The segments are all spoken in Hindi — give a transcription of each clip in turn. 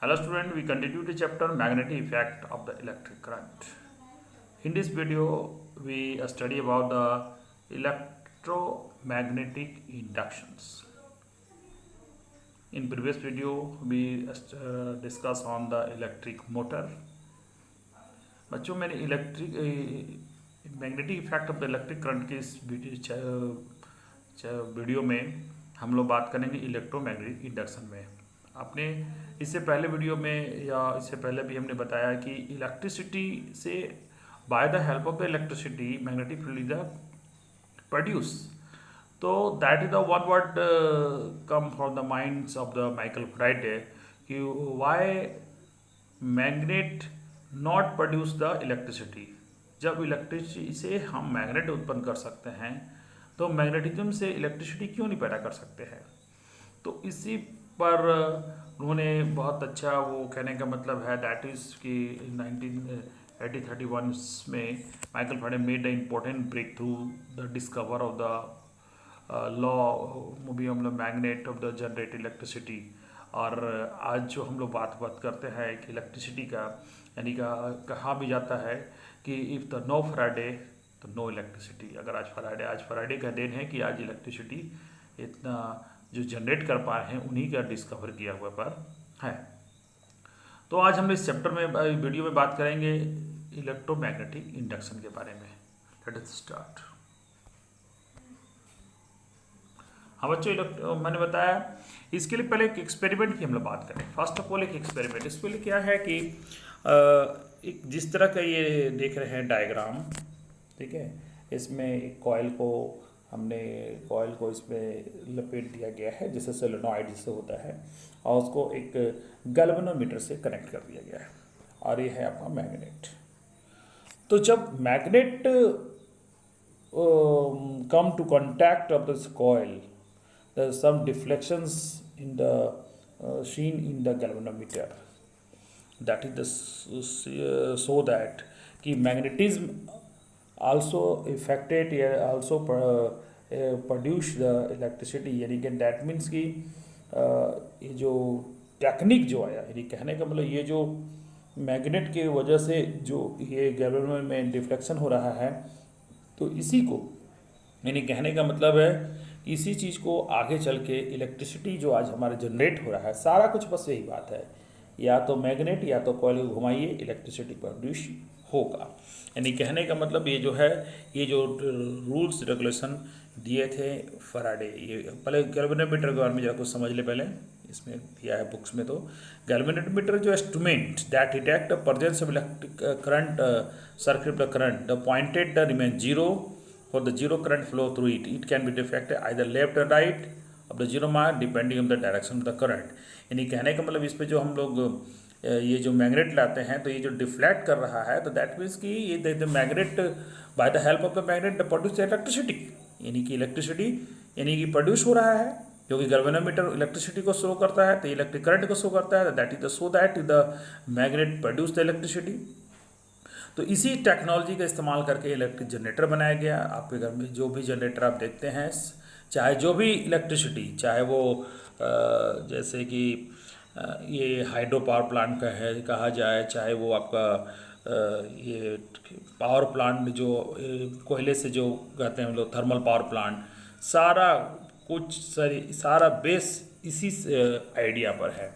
Hello student, we continue the chapter magnetic effect of the electric current. In this video, we study about the electromagnetic inductions. In previous video, we discuss on the electric motor. बच्चों मैंने electric magnetic effect of the electric current के इस वीडियो में हम लोग बात करेंगे इलेक्ट्रोमैग्नेटिक इंडक्शन में। आपने इससे पहले वीडियो में या इससे पहले भी हमने बताया कि इलेक्ट्रिसिटी से by the help of the electricity magnetic field is produce. तो that is the one word come from the minds of the Michael Faraday कि why magnet not produce the electricity. जब इलेक्ट्रिसिटी से हम मैग्नेट उत्पन्न कर सकते हैं तो मैग्नेटिज्म से इलेक्ट्रिसिटी क्यों नहीं पैदा कर सकते हैं। तो इसी पर उन्होंने बहुत अच्छा वो कहने का मतलब है दैट इज़ कि 1931 में Michael Faraday made the important breakthrough the discover of the law movie हम लोग magnet of the generate electricity. और आज जो हम लोग बात करते हैं कि इलेक्ट्रिसिटी का यानी कहा भी जाता है कि इफ़ द नो फैराडे तो नो इलेक्ट्रिसिटी। अगर आज फैराडे का दिन है कि आज इलेक्ट्रिसिटी इतना जो जनरेट कर पा रहे हैं उन्हीं का डिस्कवर किया हुआ पर है। तो आज हम इस चैप्टर में वीडियो में बात करेंगे इलेक्ट्रोमैग्नेटिक इंडक्शन के बारे में। Let us start. हाँ बच्चों, मैंने बताया इसके लिए पहले एक एक्सपेरिमेंट की हम लोग बात करें। फर्स्ट ऑफ ऑल एक एक्सपेरिमेंट इसके लिए क्या है कि एक जिस तरह का ये देख रहे हैं डायग्राम, ठीक है, इसमें एक कॉयल को इसमें लपेट दिया गया है जैसे सोलेनॉइड जिससे होता है, और उसको एक गैल्वेनोमीटर से कनेक्ट कर दिया गया है और ये है आपका मैग्नेट। तो जब magnet come to contact of this coil there are some deflections in the seen in the galvanometer, that is the so that कि magnetism also affected या also produce the electricity। यानी कि that means कि ये जो टेक्निक जो आया यानी कहने का मतलब ये जो मैग्नेट की वजह से जो ये गैल्वेनोमीटर में डिफ्लेक्शन हो रहा है, तो इसी को यानी कहने का मतलब है इसी चीज़ को आगे चल के इलेक्ट्रिसिटी जो आज हमारे जनरेट हो रहा है, सारा कुछ बस यही बात है, या तो मैग्नेट या तो कॉइल को घुमाइए इलेक्ट्रिसिटी प्रोड्यूस होगा। यानी कहने का मतलब ये जो है ये जो रूल्स रेगुलेशन दिए थे फैराडे, ये पहले गैल्वेनोमीटर के बारे में जरा कुछ समझ ले। पहले इसमें दिया है बुक्स में, तो गैल्वेनोमीटर जो instrument that detect the presence of electric current circuit the current the pointed the remain zero for the zero current flow through it. It can be deflected either left or right of the zero mark depending on the direction of the current। यानी कहने का मतलब इस पे जो हम लोग ये जो मैग्नेट लाते हैं तो ये जो डिफ्लेक्ट कर रहा है, तो दैट मीन्स कि ये the magnet bye the help of the magnet produce electricity. यानी कि इलेक्ट्रिसिटी यानी कि प्रोड्यूस हो रहा है, क्योंकि गैल्वेनोमीटर इलेक्ट्रिसिटी को शो करता है, तो इलेक्ट्रिक करंट को शो करता है, that is the so that the magnet produce the electricity. तो इसी टेक्नोलॉजी का इस्तेमाल करके इलेक्ट्रिक जनरेटर बनाया गया। आपके घर में जो भी जनरेटर आप देखते हैं, चाहे जो भी इलेक्ट्रिसिटी, चाहे वो जैसे कि ये हाइड्रो पावर प्लांट का है कहा जाए, चाहे वो आपका ये पावर प्लांट जो कोयले से जो कहते हैं हम लोग थर्मल पावर प्लांट, सारा कुछ सारा बेस इसी आइडिया पर है।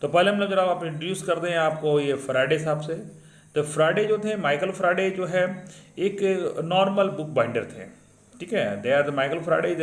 तो पहले हम लोग जरा आप इंट्रोड्यूस कर दें आपको ये फैराडे साहब से। तो फैराडे जो थे, माइकल फैराडे जो है एक नॉर्मल बुक बाइंडर थे, ठीक है। They are the Michael Faraday is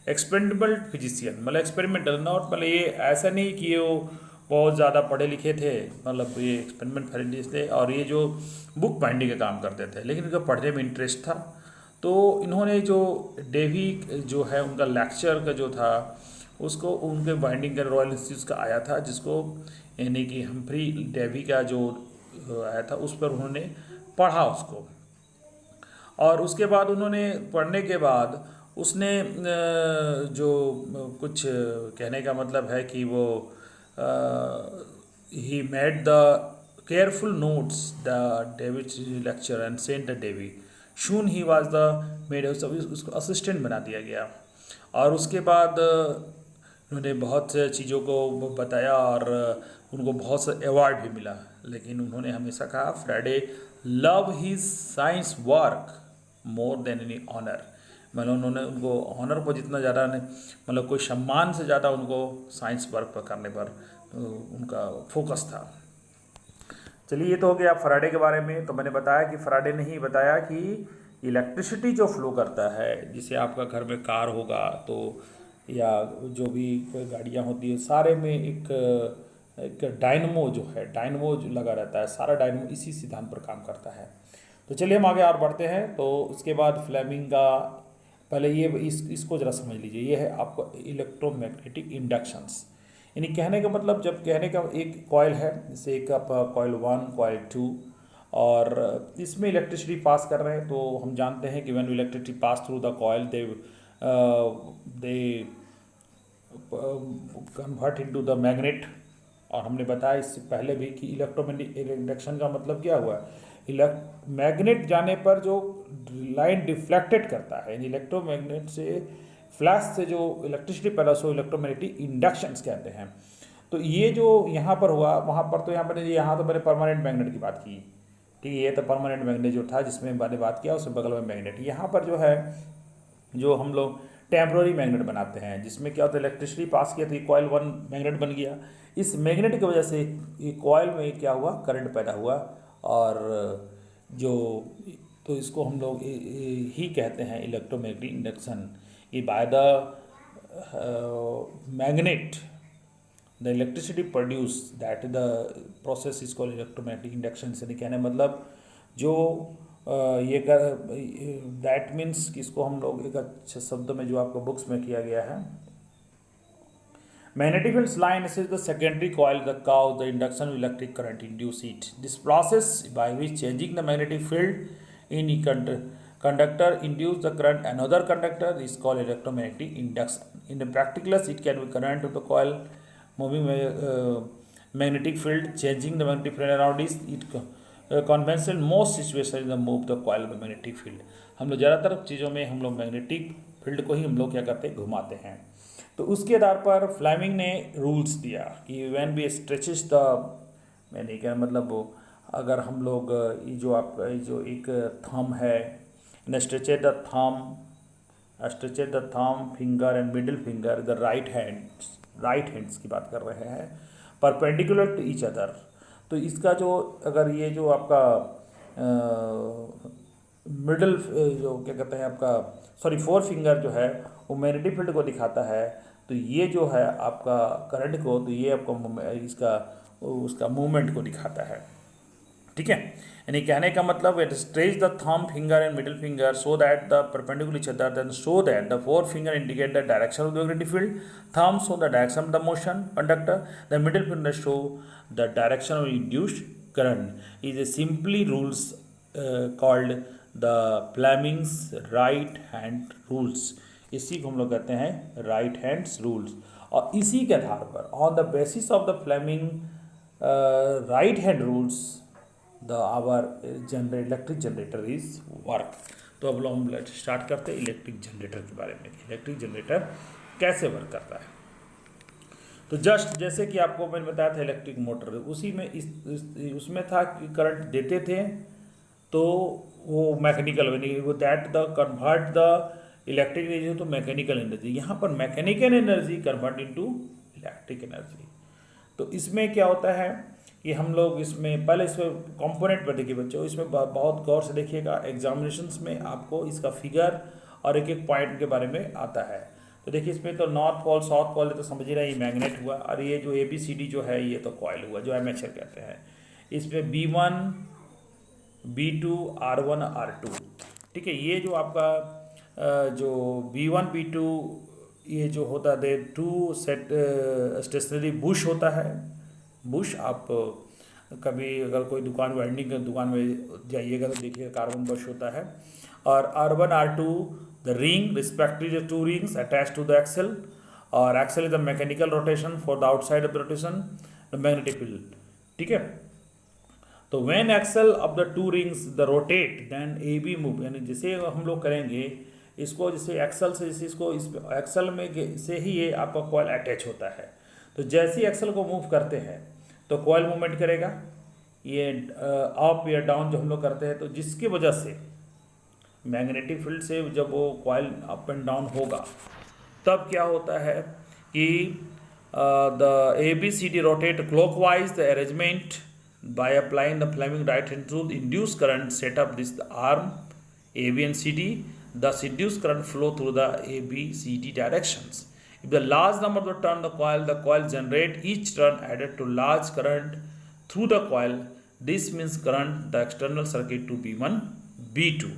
experimental physician, मतलब एक्सपेरिमेंटल, नॉट मतलब ये ऐसा नहीं कि वो बहुत ज़्यादा पढ़े लिखे थे, मतलब ये एक्सपेरिमेंट साइंटिस्ट थे और ये जो बुक बाइंडिंग का काम करते थे, लेकिन इनका पढ़ने में इंटरेस्ट था। तो इन्होंने जो डेवी जो है उनका लेक्चर का जो था उसको उनके बाइंडिंग का रॉयल इंस्टीट्यूट का आया था, जिसको यानी कि हम्फ्री डेवी का जो आया था उस पर उन्होंने पढ़ा उसको, और उसके बाद उन्होंने पढ़ने के बाद उसने जो कुछ कहने का मतलब है कि वो he made the careful notes the David lecture and sent the Davy soon he was the made, उसको असिस्टेंट बना दिया गया। और उसके बाद उन्होंने बहुत से चीज़ों को बताया और उनको बहुत से अवार्ड भी मिला, लेकिन उन्होंने हमेशा कहा Faraday love his science work more than any honour. मतलब उन्होंने उनको ऑनर को जितना ज़्यादा नहीं, मतलब कोई सम्मान से ज़्यादा उनको साइंस वर्क पर करने पर उनका फोकस था। चलिए, ये तो हो गया फराडे के बारे में। तो मैंने बताया कि फराडे ने ही बताया कि इलेक्ट्रिसिटी जो फ्लो करता है, जिसे आपका घर में कार होगा तो या जो भी कोई गाड़ियाँ होती है, सारे में एक डायनमो जो है, डायनमो जो लगा रहता है, सारा डायनमो इसी सिद्धांत पर काम करता है। तो चलिए हम आगे और बढ़ते हैं। तो उसके बाद फ्लेमिंग का, पहले ये इसको ज़रा समझ लीजिए। ये है आपको इलेक्ट्रोमैग्नेटिक इंडक्शंस। यानी कहने का मतलब, जब कहने का एक कॉयल है, जैसे एक आप कॉयल 1, कॉयल 2, और इसमें इलेक्ट्रिसिटी पास कर रहे हैं, तो हम जानते हैं कि when electricity pass through the coil they convert into the magnet. और हमने बताया इससे पहले भी कि इलेक्ट्रोमैग्नेटिक इंडक्शन का मतलब क्या हुआ, मैग्नेट जाने पर जो लाइन डिफ्लेक्टेड करता है, यानी इलेक्ट्रोमैग्नेट से फ्लैश से जो इलेक्ट्रिसिटी पैदा हो, इलेक्ट्रोमैग्नेटिक इंडक्शंस कहते हैं। तो ये जो यहाँ पर हुआ, वहाँ पर तो यहाँ तो मैंने परमानेंट मैग्नेट की बात की, ठीक है। ये तो परमानेंट मैग्नेट जो था जिसमें मैंने बात किया, उसके बगल में मैग्नेट। यहाँ पर जो है, जो हम लोग टेम्प्रोरी मैग्नेट बनाते हैं, जिसमें क्या होता है, इलेक्ट्रिसिटी पास किया तो ये कॉयल 1 मैग्नेट बन गया। इस मैग्नेट की वजह से ये कॉयल में क्या हुआ, करंट पैदा हुआ। और जो, तो इसको हम लोग ही कहते हैं इलेक्ट्रोमैग्नेटिक इंडक्शन। ये by the magnet the electricity produce, that the process is called electromagnetic induction. से कहने मतलब जो ये कर, दैट मीन्स कि इसको हम लोग एक अच्छे शब्द में जो आपको बुक्स में किया गया है, magnetic field line is the secondary coil that cause the induction of electric current induce it. This process by which changing the magnetic field in conductor induce the current another conductor is called electromagnetic induction. In the practicals, it can be current of the coil moving magnetic field, changing the magnetic field around it. Conventional most situations the move the coil of the magnetic field. हम लोग ज़्यादातर चीज़ों में हम लोग मैग्नेटिक फील्ड को ही हम लोग क्या करते हैं, घुमाते हैं। तो उसके आधार पर फ्लेमिंग ने रूल्स दिया कि व्हेन बी स्ट्रेचेस द, मैंने क्या मतलब, अगर हम लोग ये जो आपका जो एक थंब है, stretched the thumb finger and middle finger the right hands की बात कर रहे हैं, परपेंडिकुलर टू ईच अदर। तो इसका जो, अगर ये जो आपका मिडिल जो क्या कहते हैं आपका, सॉरी, 4 फिंगर जो है वो मैग्नेटिक फील्ड को दिखाता है, तो ये जो है आपका करंट को, तो ये आपको इसका उसका मूवमेंट को दिखाता है, ठीक है। यानी कहने का मतलब, it stretch the thumb finger and middle finger so that the perpendicular each other, then so that the 4 finger indicate the direction of the magnetic field, thumb show the direction of the motion conductor, the middle finger show the direction of induced current. Is a simply rules called the Fleming's right hand rules. इसी को हम लोग कहते हैं राइट हैंड्स रूल्स। और इसी के आधार पर, on the basis of the Fleming right hand rules, the our electric generator is work. तो अब लोग हम स्टार्ट करते हैं इलेक्ट्रिक जनरेटर के बारे में। इलेक्ट्रिक जनरेटर कैसे वर्क करता है। तो जस्ट जैसे कि आपको मैंने बताया था इलेक्ट्रिक मोटर, उसी में उसमें था कि करंट देते थे तो वो मैकेनिकल, वो that the convert the electric energy तो मैकेनिकल एनर्जी। यहाँ पर mechanical energy convert into electric energy. तो इसमें क्या होता है कि हम लोग इसमें पहले इसमें कंपोनेंट पर देखिए बच्चों, इसमें बहुत गौर से देखिएगा, एग्जामिनेशंस में आपको इसका फिगर और एक एक पॉइंट के बारे में आता है। तो देखिए इसमें तो नॉर्थ पोल साउथ पोल तो समझ रहे हैं, ये मैग्नेट हुआ, और ये जो ABCD जो है ये तो कॉइल हुआ, जो आर्मेचर कहते हैं। इसमें B1 B2 R1 R2, ठीक है। ये जो आपका जो B1 B2 ये जो होता है 2 सेट स्टेशनरी बुश होता है। बुश आप कभी अगर कोई दुकान वेल्डिंग की दुकान में जाइएगा तो देखिएगा कार्बन बुश होता है। और R1 R2 the ring respective the 2 rings attach to the axle, और axle is the mechanical rotation for the outside of the rotation the magnetic field, ठीक है। तो when axle of the 2 rings the rotate then AB move, यानी जैसे हम लोग करेंगे इसको जैसे एक्सल से, जैसे इसको इस एक्सल में से ही ये आपका कॉयल अटैच होता है। तो जैसे ही एक्सल को मूव करते हैं तो कॉयल मूवमेंट करेगा, ये अप या डाउन जो हम लोग करते हैं, तो जिसकी वजह से मैग्नेटिक फील्ड से जब वो कॉयल अप एंड डाउन होगा तब क्या होता है कि the ABCD rotate clockwise the arrangement by applying the Fleming right hand rule, induce current set up this arm AB and CD, thus induced current flow through the ABCD directions. If the large number of turn the coil generate each turn added to large current through the coil. This means current the external circuit to B1 B2.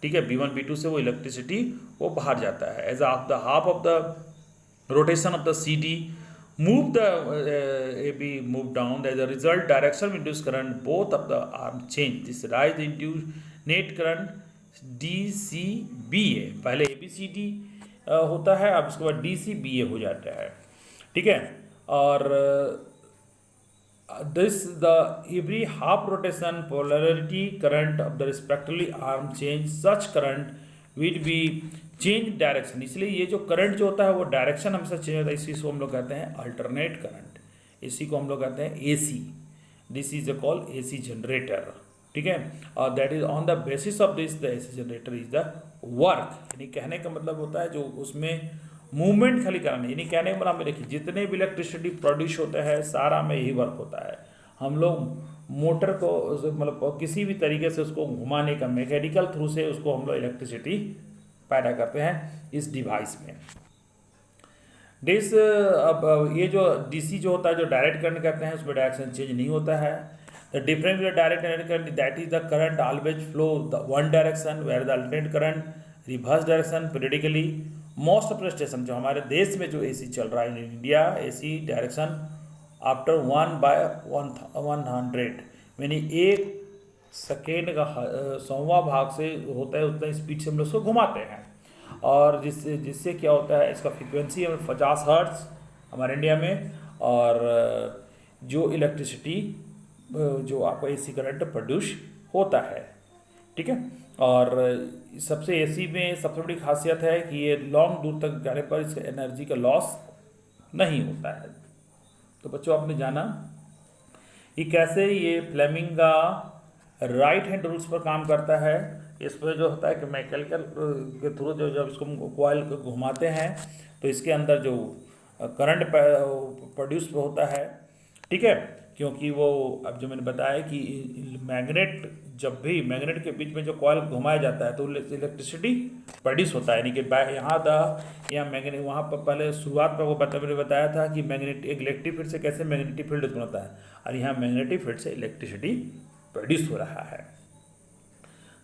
ठीक है, B1 B2 से वो इलेक्ट्रिसिटी वो बाहर जाता है। As of the half of the rotation of the CD move the AB move down. As a result, direction of induced current both of the arm change. This rise the induced net current DCBA, पहले ABCD होता है, अब उसके बाद DCBA हो जाता है। ठीक है, और this the every half rotation polarity current of the respectively arm change, such current will be change direction। इसलिए ये जो करंट जो होता है वो डायरेक्शन हमेशा चेंज होता है। इसी को हम लोग कहते हैं अल्टरनेट करंट, इसी को हम लोग कहते हैं AC। This is called AC generator. ठीक है, और that is on the basis of this the AC generator is the work. यानी कहने का मतलब होता है जो उसमें मूवमेंट खाली कराना, यानी कहने का मतलब देखिए जितने भी इलेक्ट्रिसिटी प्रोड्यूस होता है सारा में यही वर्क होता है। हम लोग मोटर को मतलब किसी भी तरीके से उसको घुमाने का मैकेनिकल थ्रू से उसको हम लोग इलेक्ट्रिसिटी पैदा करते हैं इस डिवाइस में। अब ये जो DC जो होता है, जो डायरेक्ट करंट कहते हैं, उसमें डायरेक्शन चेंज नहीं होता है। The difference with direct and current, that is the current always flow the one direction, where the alternate current reverse direction periodically. Most of the station जो हमारे देश में जो AC चल रहा है in India, AC direction after 1/100, यानी 1 सेकेंड का 100वां भाग से होता है, उतना स्पीड से हम लोग उसको घुमाते हैं। और जिससे क्या होता है, इसका फ्रीक्वेंसी है 50 हर्ट्ज हमारे इंडिया में। और जो इलेक्ट्रिसिटी जो आपका AC करंट प्रोड्यूस होता है। ठीक है, और सबसे AC में सबसे बड़ी खासियत है कि ये लॉन्ग दूर तक जाने पर इसका एनर्जी का लॉस नहीं होता है। तो बच्चों आपने जाना कि कैसे ये फ्लेमिंग का राइट हैंड रूल्स पर काम करता है। इस पर जो होता है कि मैकेनिकल के थ्रू जो जब इसको कॉइल को घुमाते हैं तो इसके अंदर जो करंट प्रोड्यूस होता है। ठीक है, क्योंकि वो अब जो मैंने बताया कि मैग्नेट, जब भी मैग्नेट के बीच में जो कॉइल घुमाया जाता है तो इलेक्ट्रिसिटी प्रोड्यूस होता है। यानी कि यहाँ मैग्नेट, वहाँ पर पहले शुरुआत पर वो मैंने बताया था कि मैग्नेट इलेक्ट्रिक फील्ड से कैसे मैग्नेटिक फील्ड उत्पन्न होता है, और यहाँ मैग्नेटिक फील्ड से इलेक्ट्रिसिटी प्रोड्यूस हो रहा है।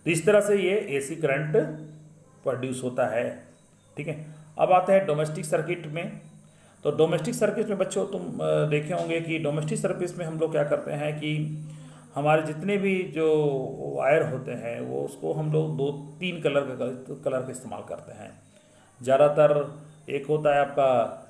तो इस तरह से ये AC करंट प्रोड्यूस होता है। ठीक है, अब आते हैं डोमेस्टिक सर्किट में। तो डोमेस्टिक सर्किट में बच्चों तुम देखे होंगे कि डोमेस्टिक सर्किट में हम लोग क्या करते हैं कि हमारे जितने भी जो वायर होते हैं वो उसको हम लोग 2-3 कलर का इस्तेमाल करते हैं ज़्यादातर। एक होता है आपका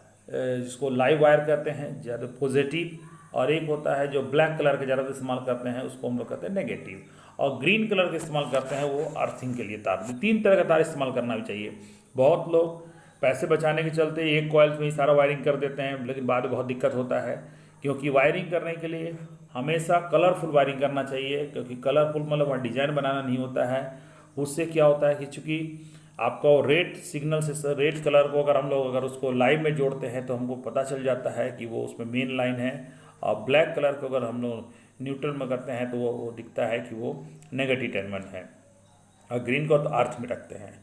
जिसको लाइव वायर कहते हैं ज़्यादा पॉजिटिव, और एक होता है जो ब्लैक कलर के ज़्यादा इस्तेमाल करते हैं उसको हम लोग कहते हैं नेगेटिव, और ग्रीन कलर का इस्तेमाल करते हैं वो अर्थिंग के लिए तार। 3 तरह का तार इस्तेमाल करना भी चाहिए। बहुत लोग पैसे बचाने के चलते एक कॉइल में ही सारा वायरिंग कर देते हैं, लेकिन बाद में बहुत दिक्कत होता है, क्योंकि वायरिंग करने के लिए हमेशा कलरफुल वायरिंग करना चाहिए। क्योंकि कलरफुल मतलब वहाँ डिजाइन बनाना नहीं होता है। उससे क्या होता है कि चूँकि आपका रेड सिग्नल से रेड कलर को अगर उसको लाइन में जोड़ते हैं तो हमको पता चल जाता है कि वो उसमें मेन लाइन है, और ब्लैक कलर को अगर हम लोग न्यूट्रल में करते हैं तो वो दिखता है कि वो नेगेटिव टर्मिनल है, और ग्रीन को तो अर्थ में रखते हैं।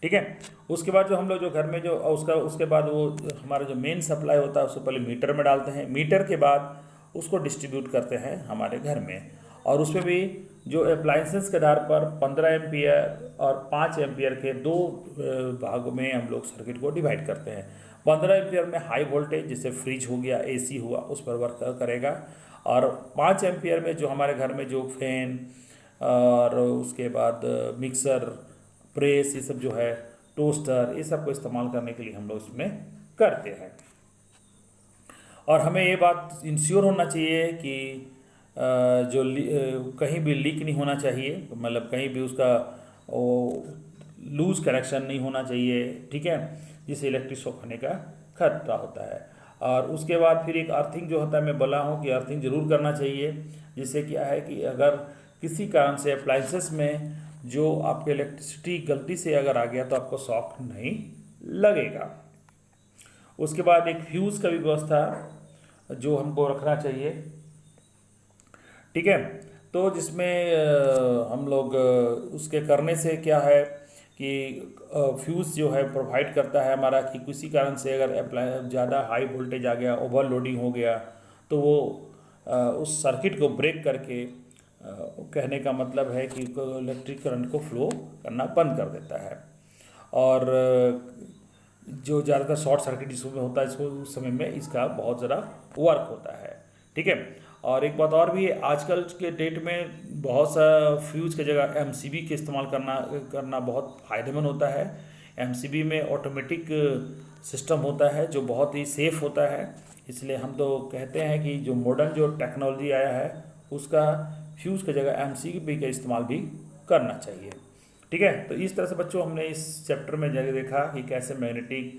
ठीक है, उसके बाद जो हम लोग जो घर में जो उसके बाद वो हमारा जो मेन सप्लाई होता है उसको पहले मीटर में डालते हैं, मीटर के बाद उसको डिस्ट्रीब्यूट करते हैं हमारे घर में। और उसमें भी जो अप्लाइंसेस के आधार पर 15 एम्पियर और 5 एम्पियर के 2 भागों में हम लोग सर्किट को डिवाइड करते हैं। 15 एम्पियर में हाई वोल्टेज जैसे फ्रिज हो गया, AC हुआ, उस पर वर्क करेगा। और 5 एम्पियर में जो हमारे घर में जो फैन और उसके बाद मिक्सर, प्रेस, ये सब जो है, टोस्टर, ये सब को इस्तेमाल करने के लिए हम लोग इसमें करते हैं। और हमें ये बात इंश्योर होना चाहिए कि जो कहीं भी लीक नहीं होना चाहिए, मतलब कहीं भी उसका लूज कनेक्शन नहीं होना चाहिए, ठीक है, जिससे इलेक्ट्रिक शॉक होने का खतरा होता है। और उसके बाद फिर एक अर्थिंग जो होता है, मैं बोला हूँ कि अर्थिंग जरूर करना चाहिए, जिससे क्या है कि अगर किसी कारण से अप्लाइंसेस में जो आपके इलेक्ट्रिसिटी गलती से अगर आ गया तो आपको शॉक नहीं लगेगा। उसके बाद एक फ्यूज़ का भी व्यवस्था जो हमको रखना चाहिए, ठीक है। तो जिसमें हम लोग उसके करने से क्या है कि फ्यूज़ जो है प्रोवाइड करता है हमारा कि किसी कारण से अगर अप्लाई ज़्यादा हाई वोल्टेज आ गया, ओवरलोडिंग हो गया, तो वो उस सर्किट को ब्रेक करके कहने का मतलब है कि इलेक्ट्रिक करंट को फ्लो करना बंद कर देता है। और जो ज़्यादातर शॉर्ट सर्किट जिसमें होता है, इसको उस समय में इसका बहुत ज़्यादा वर्क होता है, ठीक है। और एक बात और भी है, आजकल के डेट में बहुत सा फ्यूज़ की जगह एमसीबी के इस्तेमाल करना बहुत फ़ायदेमंद होता है। एमसीबी में ऑटोमेटिक सिस्टम होता है जो बहुत ही सेफ़ होता है, इसलिए हम तो कहते हैं कि जो मॉडर्न जो टेक्नोलॉजी आया है उसका फ्यूज़ की जगह एमसीबी का इस्तेमाल भी करना चाहिए, ठीक है। तो इस तरह से बच्चों हमने इस चैप्टर में जगह देखा कि कैसे magnetic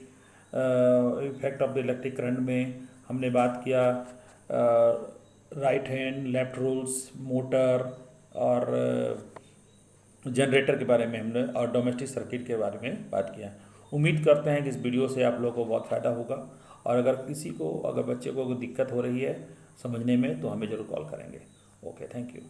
effect of the electric current में हमने बात किया, right hand left rules, motor और जनरेटर के बारे में हमने और डोमेस्टिक सर्किट के बारे में बात किया। उम्मीद करते हैं कि इस वीडियो से आप लोगों को बहुत फ़ायदा होगा, और अगर बच्चे को दिक्कत हो रही है समझने में तो हमें ज़रूर कॉल करेंगे। Okay, thank you.